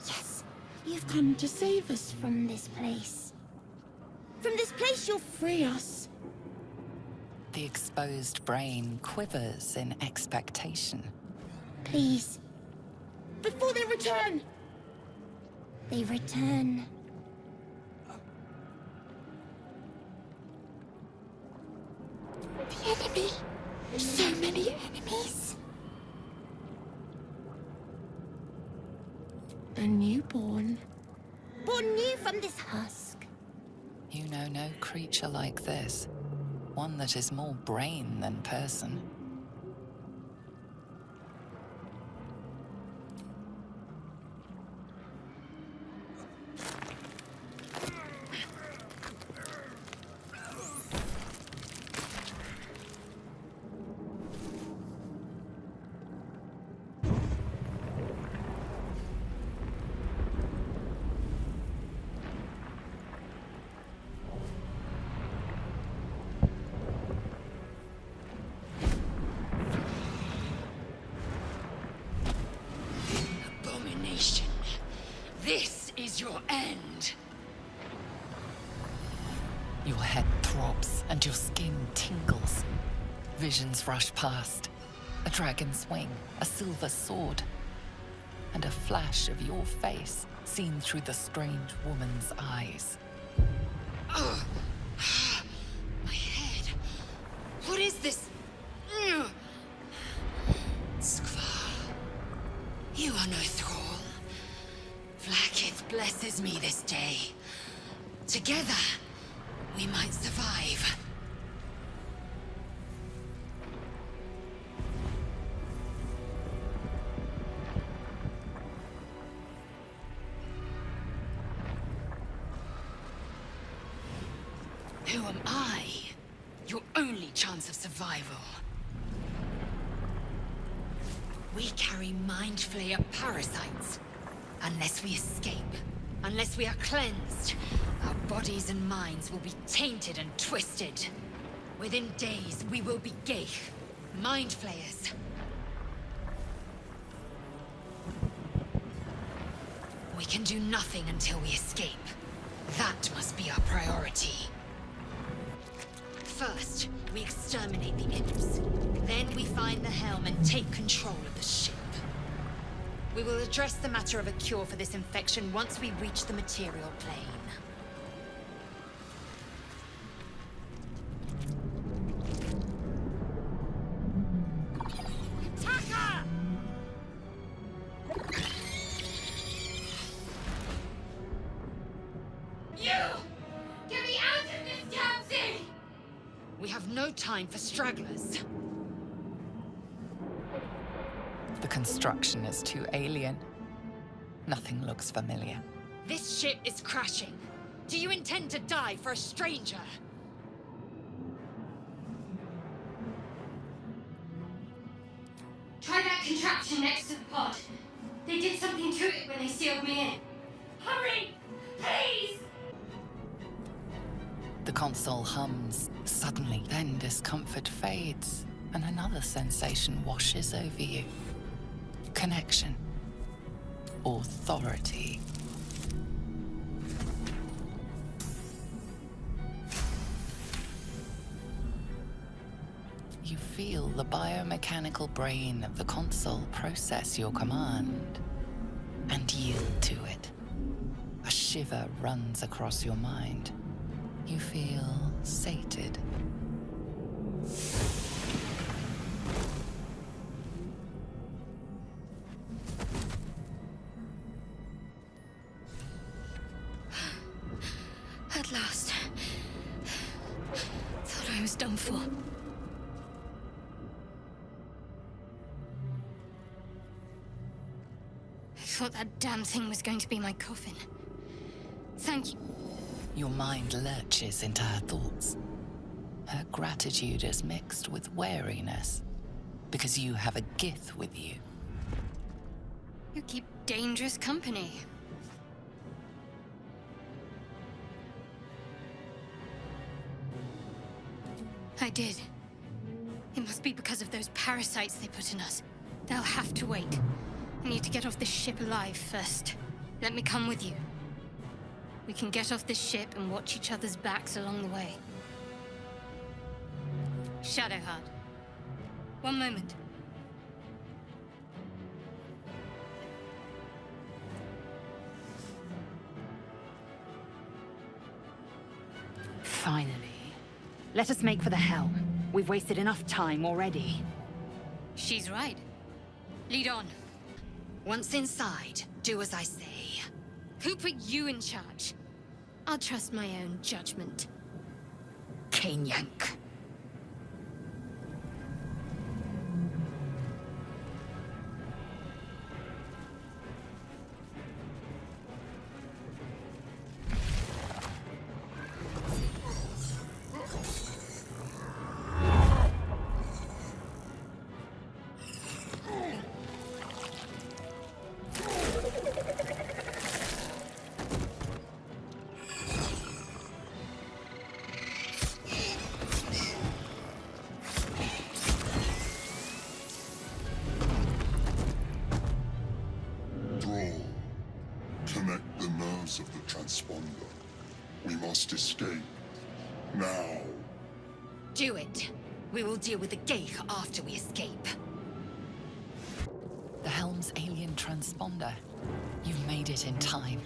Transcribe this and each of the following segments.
Yes, you've come to save us from this place. From this place you'll free us. The exposed brain quivers in expectation. Please. Before they return! They return. The enemy. So many enemies. A newborn. Born new from this husk. You know no creature like this. One that is more brain than person. This is your end. Your head throbs and your skin tingles. Visions rush past. A dragon's wing, a silver sword, and a flash of your face seen through the strange woman's eyes. Ugh. My head. What is this? Skvar. You are no thrall. Vlaakith blesses me this day. Together, we might survive. Who am I? Your only chance of survival. We carry Mind Flayer parasites. Unless we escape, unless we are cleansed, our bodies and minds will be tainted and twisted. Within days, we will be Geich, Mind Flayers. We can do nothing until we escape. That must be our priority. First, we exterminate the imps. Then we find the helm and take control of the ship. We will address the matter of a cure for this infection once we reach the material plane. Attacker! You! Get me out of this damn thing! We have no time for stragglers. The construction is too alien. Nothing looks familiar. This ship is crashing. Do you intend to die for a stranger? Try that contraption next to the pod. They did something to it when they sealed me in. Hurry! Please! The console hums suddenly. Then discomfort fades, and another sensation washes over you. Connection. Authority. You feel the biomechanical brain of the console process your command and yield to it. A shiver runs across your mind. You feel sated. At last. Thought I was done for. I thought that damn thing was going to be my coffin. Thank you. Your mind lurches into her thoughts. Her gratitude is mixed with wariness, because you have a Gith with you. You keep dangerous company. I did. It must be because of those parasites they put in us. They'll have to wait. I need to get off this ship alive first. Let me come with you. We can get off this ship and watch each other's backs along the way. Shadowheart. One moment. Finally. Let us make for the helm. We've wasted enough time already. She's right. Lead on. Once inside, do as I say. Who put you in charge? I'll trust my own judgment. Cane Yank. Connect the nerves of the transponder. We must escape. Now. Do it. We will deal with the Geich after we escape. The helm's alien transponder. You've made it in time.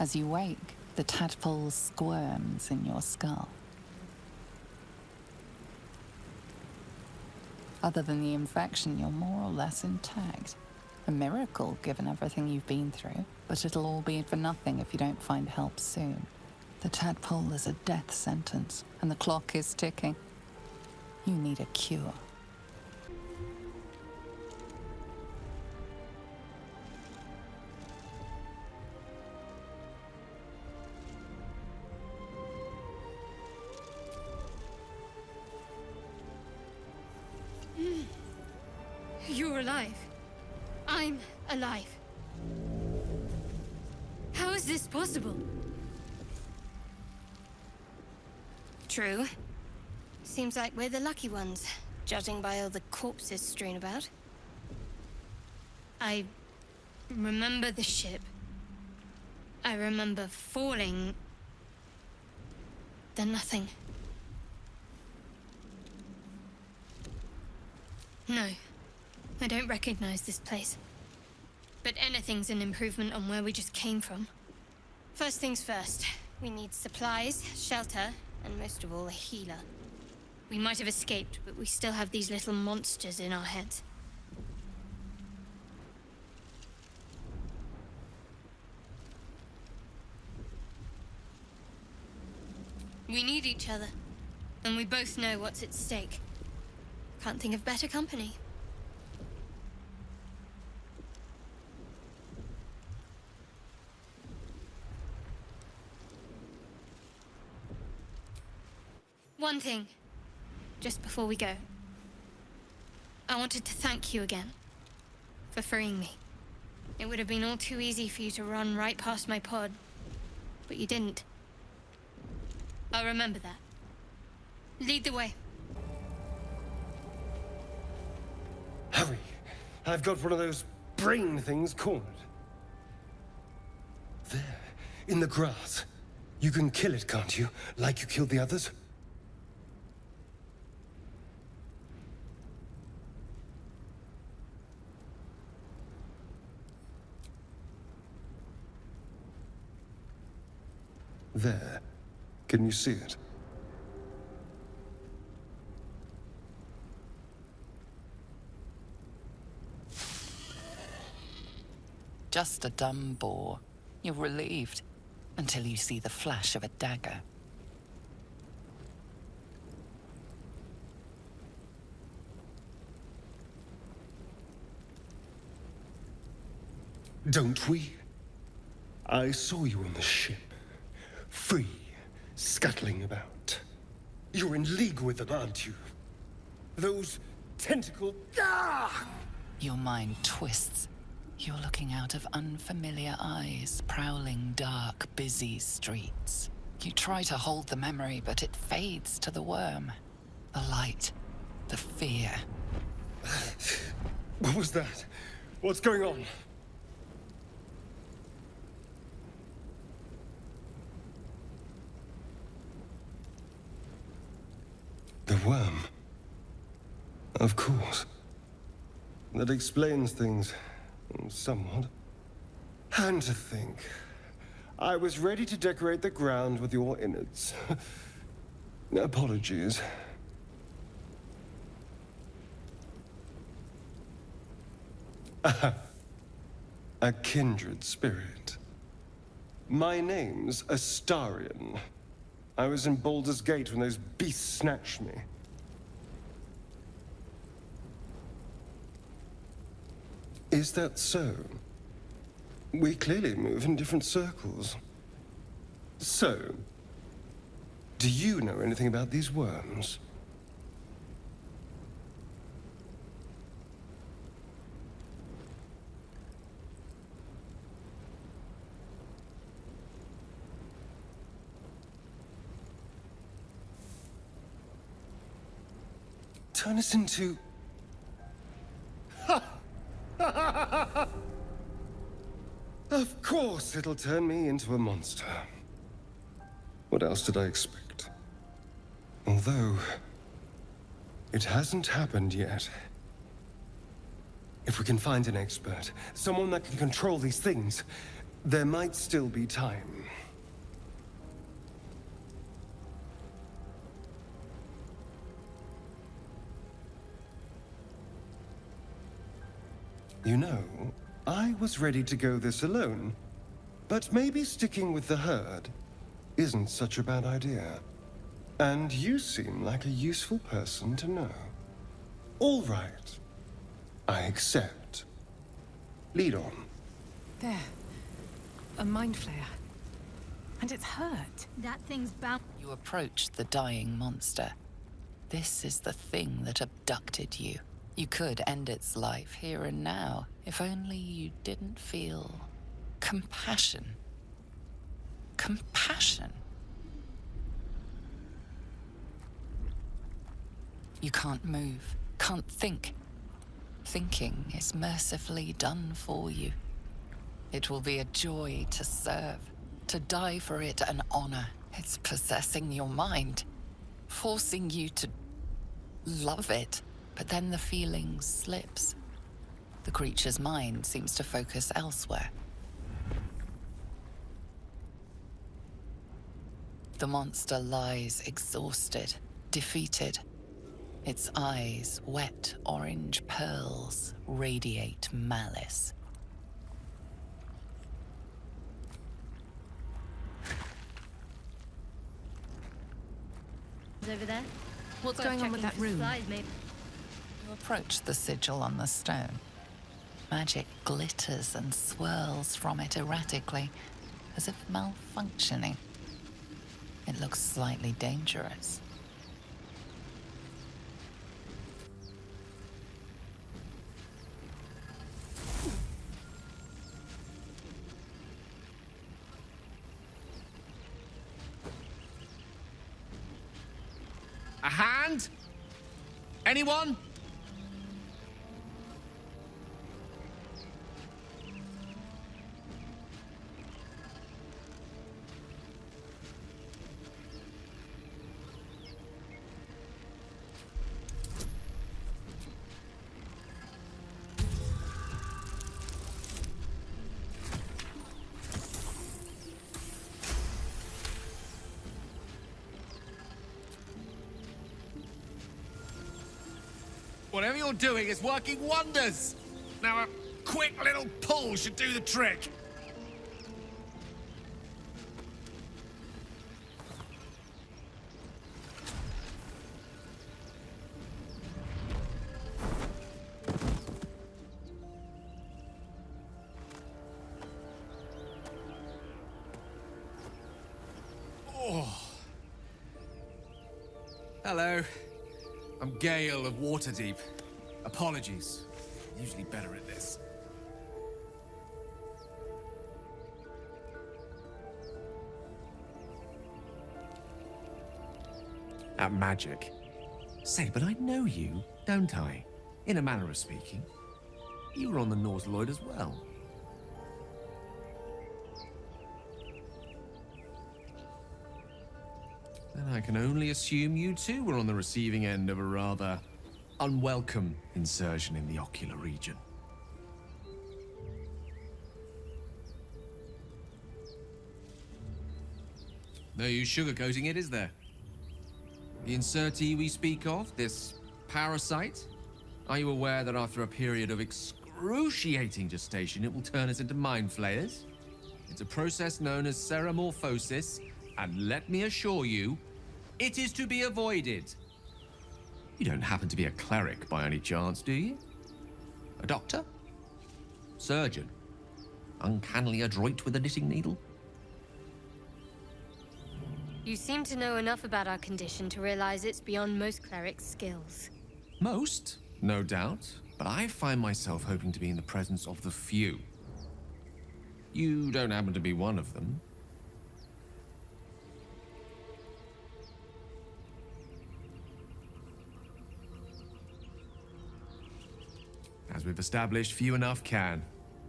As you wake, the tadpole squirms in your skull. Other than the infection, you're more or less intact. A miracle, given everything you've been through, but it'll all be for nothing if you don't find help soon. The tadpole is a death sentence, and the clock is ticking. You need a cure. You're alive. I'm alive. How is this possible? True. Seems like we're the lucky ones, judging by all the corpses strewn about. I remember the ship. I remember falling. than nothing. No, I don't recognize this place. But anything's an improvement on where we just came from. First things first, we need supplies, shelter, and most of all, a healer. We might have escaped, but we still have these little monsters in our heads. We need each other, and we both know what's at stake. Can't think of better company. One thing, just before we go. I wanted to thank you again for freeing me. It would have been all too easy for you to run right past my pod, but you didn't. I'll remember that. Lead the way. Hurry! I've got one of those brain things cornered. There, in the grass. You can kill it, can't you? Like you killed the others? There. Can you see it? Just a dumb boar. You're relieved until you see the flash of a dagger. Don't we? I saw you on the ship. Free, scuttling about. You're in league with them, aren't you? Those tentacle... Ah! Your mind twists. You're looking out of unfamiliar eyes, prowling dark, busy streets. You try to hold the memory, but it fades to the worm. The light, the fear. What was that? What's going on? The worm. Of course. That explains things, somewhat. And to think, I was ready to decorate the ground with your innards. Apologies. A kindred spirit. My name's Astarion. I was in Baldur's Gate when those beasts snatched me. Is that so? We clearly move in different circles. So, do you know anything about these worms? Turn us into... Of course it'll turn me into a monster. What else did I expect? Although... it hasn't happened yet. If we can find an expert, someone that can control these things, there might still be time. You know, I was ready to go this alone, but maybe sticking with the herd isn't such a bad idea. And you seem like a useful person to know. All right. I accept. Lead on. There. A mind flare. And it's hurt. That thing's bound. You approach the dying monster. This is the thing that abducted you. You could end its life here and now, if only you didn't feel compassion. Compassion. You can't move, can't think. Thinking is mercifully done for you. It will be a joy to serve, to die for it an honor, It's possessing your mind, forcing you to love it, but then the feeling slips. The creature's mind seems to focus elsewhere. The monster lies exhausted, defeated. Its eyes, wet orange pearls, radiate malice. Over there. What's going on with that room? You approach the sigil on the stone. Magic glitters and swirls from it erratically, as if malfunctioning. It looks slightly dangerous. A hand? Anyone? Whatever you're doing is working wonders! Now a quick little pull should do the trick. Oh. Hello. I'm Gale of Waterdeep. Apologies. Usually better at this. At magic. Say, but I know you, don't I? In a manner of speaking. You were on the nautiloid as well. Then I can only assume you too were on the receiving end of a rather unwelcome insertion in the ocular region. No use sugarcoating it, is there? The insertee we speak of, this parasite, are you aware that after a period of excruciating gestation, it will turn us into mind flayers? It's a process known as ceramorphosis, and let me assure you, it is to be avoided. You don't happen to be a cleric by any chance, do you? A doctor? Surgeon? Uncannily adroit with a knitting needle? You seem to know enough about our condition to realize it's beyond most clerics' skills. Most, no doubt, but I find myself hoping to be in the presence of the few. You don't happen to be one of them. As we've established, few enough can.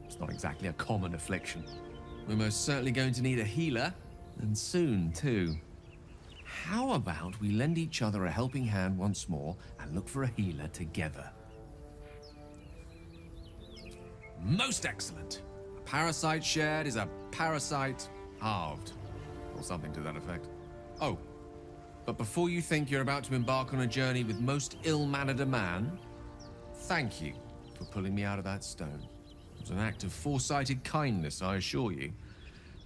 It's not exactly a common affliction. We're most certainly going to need a healer, and soon, too. How about we lend each other a helping hand once more and look for a healer together? Most excellent. A parasite shared is a parasite halved, or something to that effect. Oh, but before you think you're about to embark on a journey with most ill-mannered a man, thank you for pulling me out of that stone. It was an act of foresighted kindness, I assure you.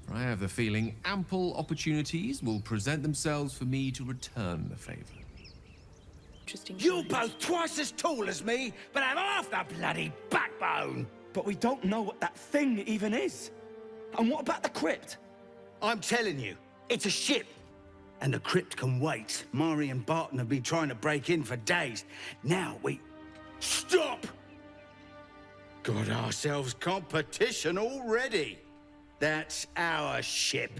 For I have the feeling ample opportunities will present themselves for me to return the favor. Interesting. You're both twice as tall as me, but have half the bloody backbone! But we don't know what that thing even is. And what about the crypt? I'm telling you, it's a ship. And the crypt can wait. Mari and Barton have been trying to break in for days. Now we... Stop! Got ourselves competition already. That's our ship.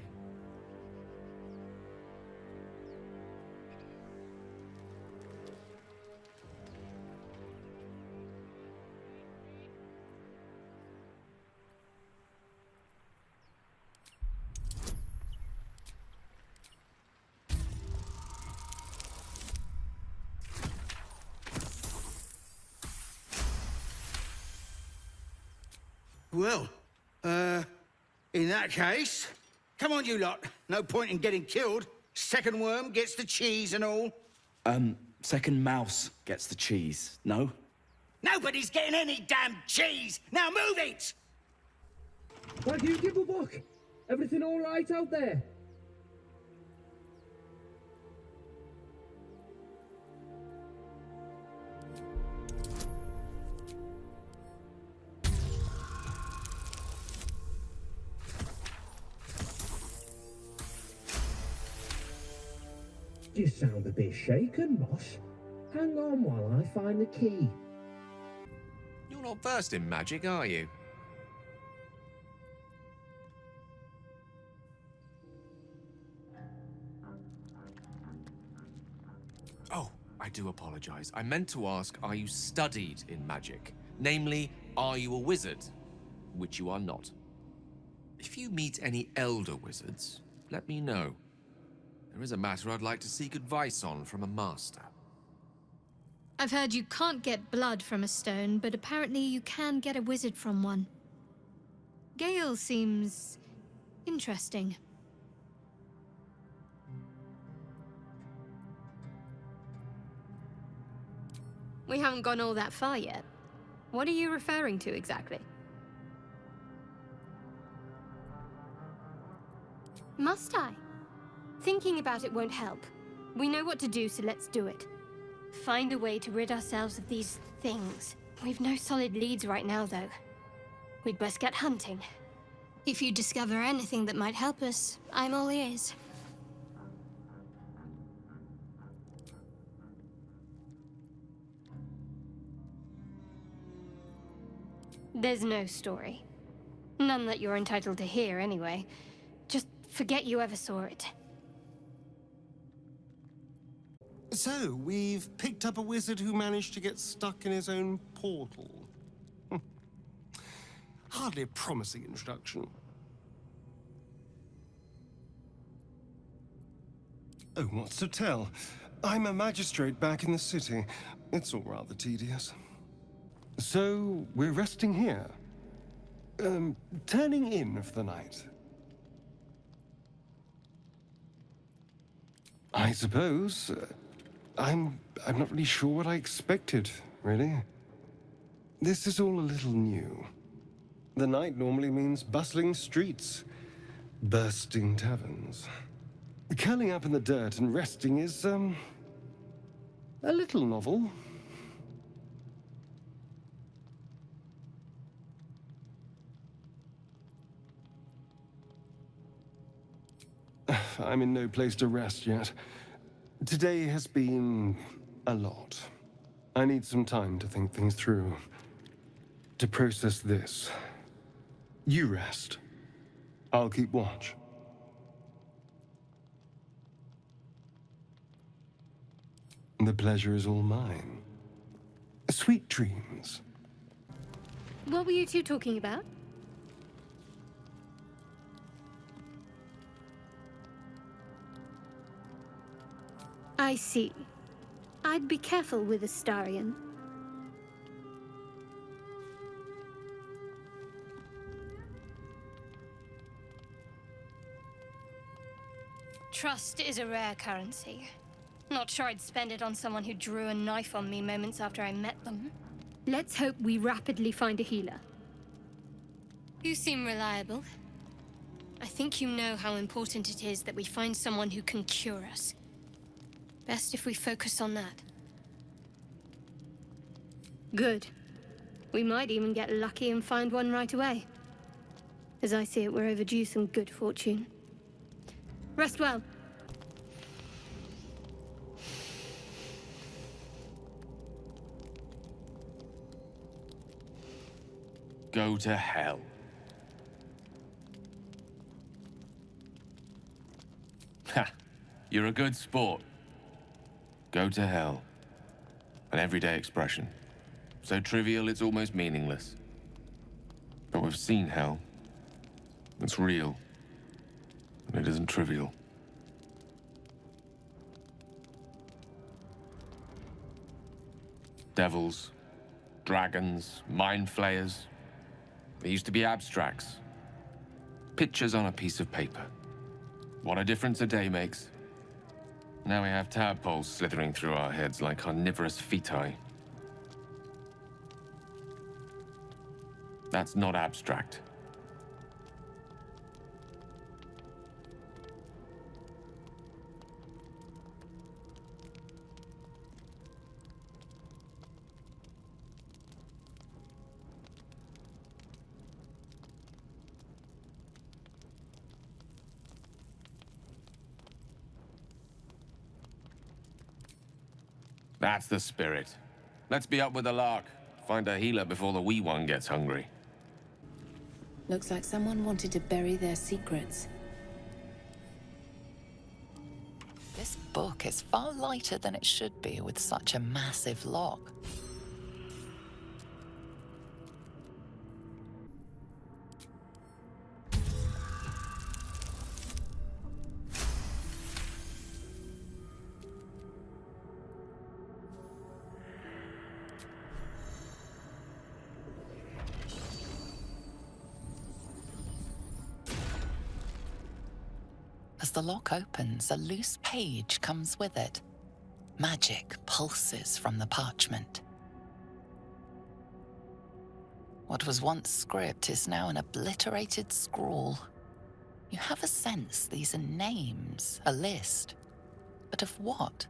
Well, in that case, come on, you lot. No point in getting killed. Second worm gets the cheese and all. Second mouse gets the cheese, no? Nobody's getting any damn cheese! Now move it! Why do you give a book? Everything all right out there? You sound a bit shaken, boss. Hang on while I find the key. You're not versed in magic, are you? Oh, I do apologize. I meant to ask, are you studied in magic? Namely, are you a wizard? Which you are not. If you meet any elder wizards, let me know. There is a matter I'd like to seek advice on from a master. I've heard you can't get blood from a stone, but apparently you can get a wizard from one. Gale seems interesting. We haven't gone all that far yet. What are you referring to exactly? Must I? Thinking about it won't help. We know what to do, so let's do it. Find a way to rid ourselves of these things. We've no solid leads right now, though. We'd best get hunting. If you discover anything that might help us, I'm all ears. There's no story. None that you're entitled to hear, anyway. Just forget you ever saw it. So, we've picked up a wizard who managed to get stuck in his own portal. Hardly a promising introduction. Oh, what's to tell? I'm a magistrate back in the city. It's all rather tedious. So, we're resting here. Turning in for the night. I suppose. I'm not really sure what I expected, really. This is all a little new. The night normally means bustling streets, bursting taverns. Curling up in the dirt and resting is, a little novel. I'm in no place to rest yet. Today has been a lot. I need some time to think things through. To process this. You rest. I'll keep watch. The pleasure is all mine. Sweet dreams. What were you two talking about? I see. I'd be careful with Astarion. Trust is a rare currency. Not sure I'd spend it on someone who drew a knife on me moments after I met them. Let's hope we rapidly find a healer. You seem reliable. I think you know how important it is that we find someone who can cure us. Best if we focus on that. Good. We might even get lucky and find one right away. As I see it, we're overdue some good fortune. Rest well. Go to hell. Ha! You're a good sport. Go to hell. An everyday expression. So trivial it's almost meaningless. But we've seen hell. It's real. And it isn't trivial. Devils, dragons, mind flayers. They used to be abstracts. Pictures on a piece of paper. What a difference a day makes. Now we have tadpoles slithering through our heads like carnivorous feti. That's not abstract. That's the spirit. Let's be up with the lark. Find a healer before the wee one gets hungry. Looks like someone wanted to bury their secrets. This book is far lighter than it should be with such a massive lock. As the lock opens, a loose page comes with it. Magic pulses from the parchment. What was once script is now an obliterated scrawl. You have a sense these are names, a list. But of what?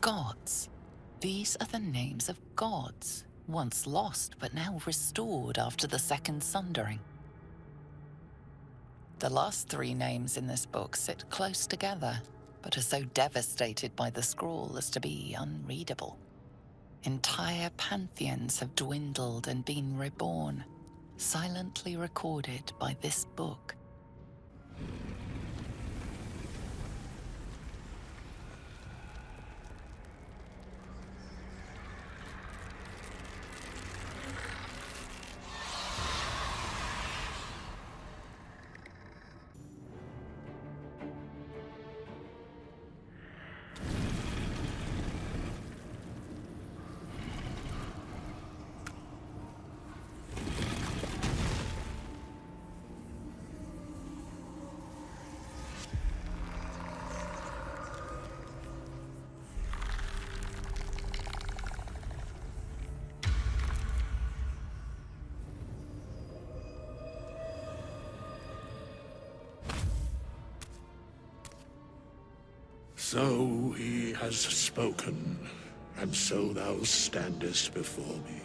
Gods. These are the names of gods, once lost but now restored after the Second Sundering. The last three names in this book sit close together, but are so devastated by the scrawl as to be unreadable. Entire pantheons have dwindled and been reborn, silently recorded by this book. So he has spoken, and so thou standest before me,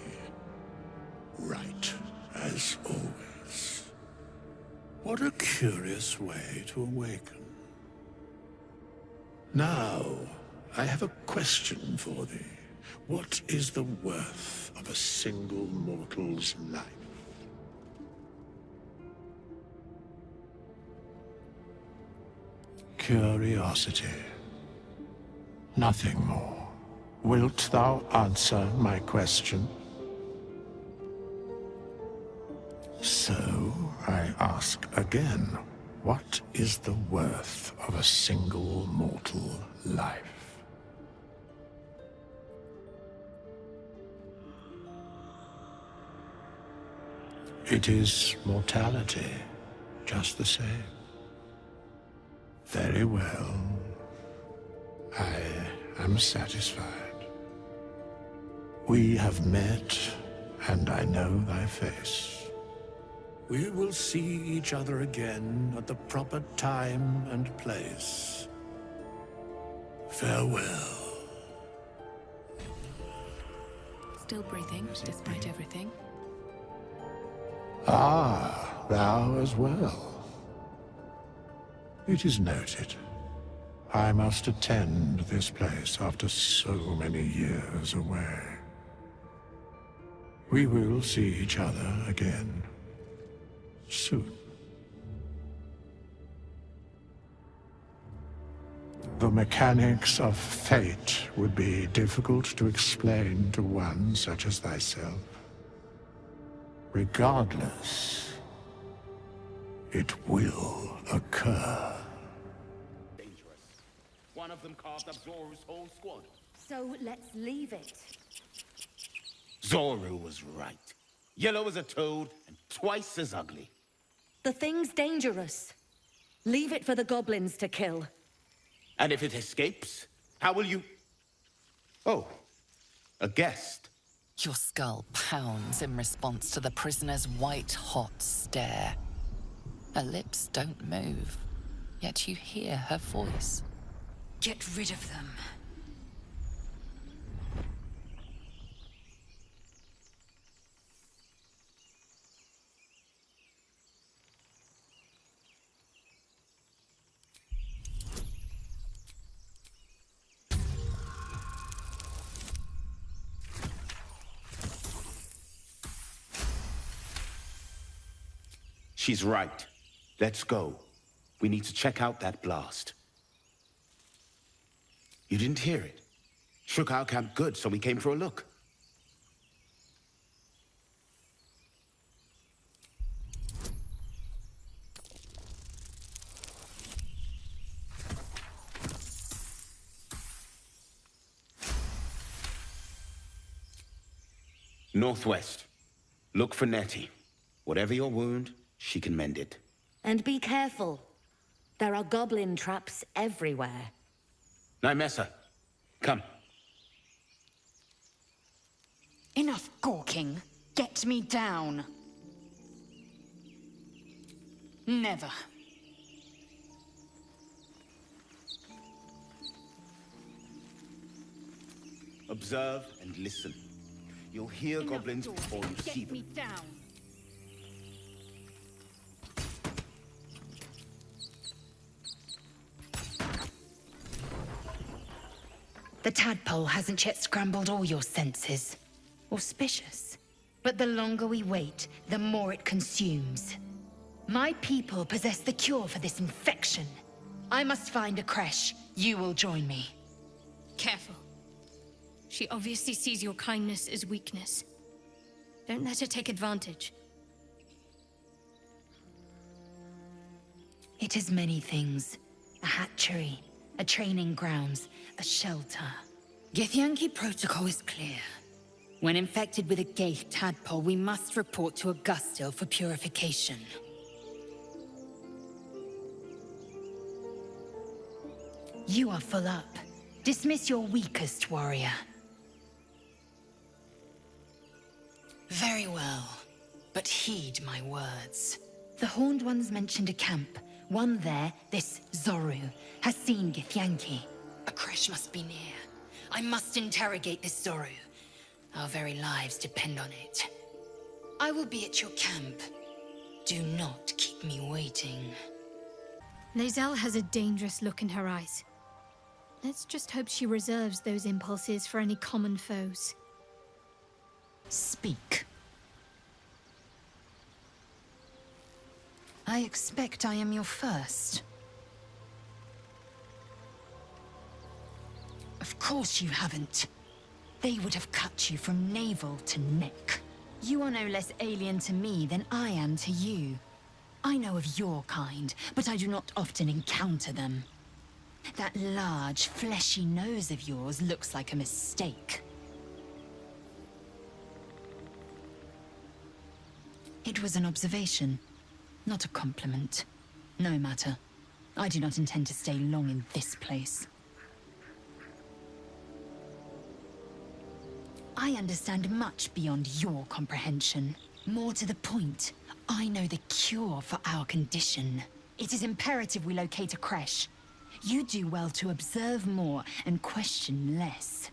right as always. What a curious way to awaken. Now, I have a question for thee. What is the worth of a single mortal's life? Curiosity. Nothing more. Wilt thou answer my question? So, I ask again, what is the worth of a single mortal life? It is mortality, just the same. Very well. I am satisfied. We have met, and I know thy face. We will see each other again at the proper time and place. Farewell. Still breathing, despite everything. Ah, thou as well. It is noted. I must attend this place after so many years away. We will see each other again soon. The mechanics of fate would be difficult to explain to one such as thyself. Regardless, it will occur. Dangerous. One of them carved up Zoru's whole squad. So let's leave it. Zoru was right. Yellow as a toad and twice as ugly. The thing's dangerous. Leave it for the goblins to kill. And if it escapes, how will you... Oh, a guest. Your skull pounds in response to the prisoner's white-hot stare. Her lips don't move, yet you hear her voice. Get rid of them. She's right. Let's go. We need to check out that blast. You didn't hear it? Shook our camp good, so we came for a look. Northwest. Look for Nettie. Whatever your wound, she can mend it. And be careful. There are goblin traps everywhere. Nymessa, come. Enough gawking. Get me down. Never. Observe and listen. You'll hear goblins before you see them. Get me down. The tadpole hasn't yet scrambled all your senses. Auspicious. But the longer we wait, the more it consumes. My people possess the cure for this infection. I must find a creche. You will join me. Careful. She obviously sees your kindness as weakness. Don't let her take advantage. It is many things. A hatchery, a training grounds, a shelter. Githyanki protocol is clear. When infected with a Gaith tadpole, we must report to Augustil for purification. You are full up. Dismiss your weakest warrior. Very well, but heed my words. The Horned Ones mentioned a camp. One there, this Zoru, has seen Githyanki. A creche must be near. I must interrogate this Zoru. Our very lives depend on it. I will be at your camp. Do not keep me waiting. Lae'zel has a dangerous look in her eyes. Let's just hope she reserves those impulses for any common foes. Speak. I expect I am your first. Of course you haven't. They would have cut you from navel to neck. You are no less alien to me than I am to you. I know of your kind, but I do not often encounter them. That large, fleshy nose of yours looks like a mistake. It was an observation, not a compliment. No matter. I do not intend to stay long in this place. I understand much beyond your comprehension. More to the point, I know the cure for our condition. It is imperative we locate a creche. You do well to observe more and question less.